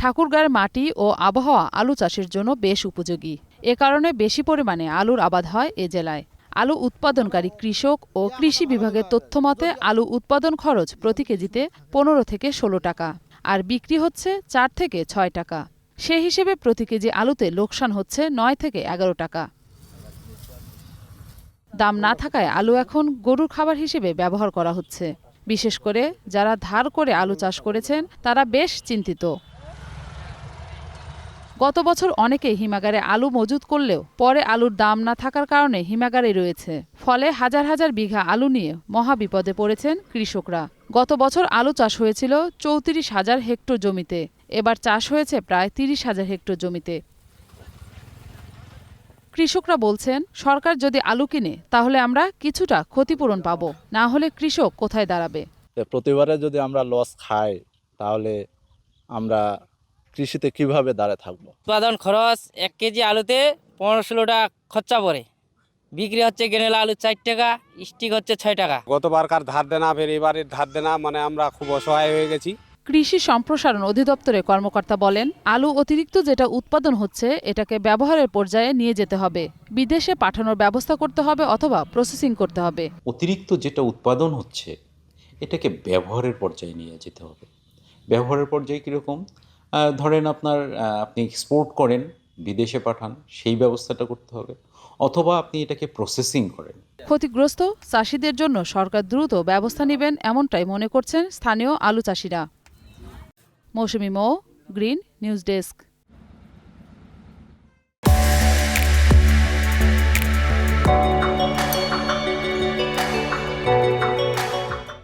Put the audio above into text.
ঠাকুরগাঁয়ের মাটি ও আবহাওয়া আলু চাষের জন্য বেশ উপযোগী। এ কারণে বেশি পরিমাণে আলুর আবাদ হয় এ জেলায়। আলু উৎপাদনকারী কৃষক ও কৃষি বিভাগের তথ্যমতে আলু উৎপাদন খরচ প্রতি কেজিতে 15 থেকে 16 টাকা, আর বিক্রি হচ্ছে 4 থেকে 6 টাকা। সে হিসেবে প্রতি কেজি আলুতে লোকসান হচ্ছে 9 থেকে 11 টাকা। দাম না থাকায় আলু এখন গরুর খাবার হিসেবে ব্যবহার করা হচ্ছে। বিশেষ করে যারা ধার করে আলু চাষ করেছেন তারা বেশ চিন্তিত। গত বছর অনেকেই হিমাগারে আলু মজুত করলেও পরে আলুর দাম না থাকার কারণে হিমাগারে রয়েছে। ফলে হাজার হাজার বিঘা আলু নিয়ে মহা বিপদে পড়েছেন কৃষকরা। গত বছর আলু চাষ হয়েছিল 34,000 হেক্টর জমিতে, এবার চাষ হয়েছে প্রায় 30,000 হেক্টর জমিতে। কৃষকরা বলছেন, সরকার যদি আলু কিনে তাহলে আমরা কিছুটা ক্ষতিপূরণ পাবো, না হলে কৃষক কোথায় দাঁড়াবে। প্রতিবারে যদি আমরা লস খাই তাহলে আমরা কৃষিতে কিভাবে দাঁড়ায় থাকবো। উৎপাদন খরচ 1 কেজি আলুতে 15-16 টাকা খরচা পড়ে। বিক্রি হচ্ছে গেনেলা আলু 4 টাকা, স্টিক হচ্ছে 6 টাকা। গতবারকার ধার দেনা ফের এবারের ধার দেনা, মানে আমরা খুব অসহায় হয়ে গেছি। কৃষি সম্প্রসারণ অধিদপ্তরের কর্মকর্তা বলেন, আলু অতিরিক্ত যেটা উৎপাদন হচ্ছে এটাকে ব্যবহারের পর্যায়ে নিয়ে যেতে হবে। বিদেশে পাঠানোর ব্যবস্থা করতে হবে অথবা প্রসেসিং করতে হবে। অতিরিক্ত যেটা উৎপাদন হচ্ছে এটাকে ব্যবহারের পর্যায়ে নিয়ে যেতে হবে। ব্যবহারের পর্যায়ে কীরকম? ধরেন আপনি এক্সপোর্ট করেন, বিদেশে পাঠান, সেই ব্যবস্থাটা করতে হবে, অথবা আপনি এটাকে প্রসেসিং করেন। ক্ষতিগ্রস্ত চাষিদের জন্য সরকার দ্রুত ব্যবস্থা নেবেন এমনটাই মনে করছেন স্থানীয় আলু চাষিরা। মৌসুমী মো, গ্রিন নিউজ ডেস্ক।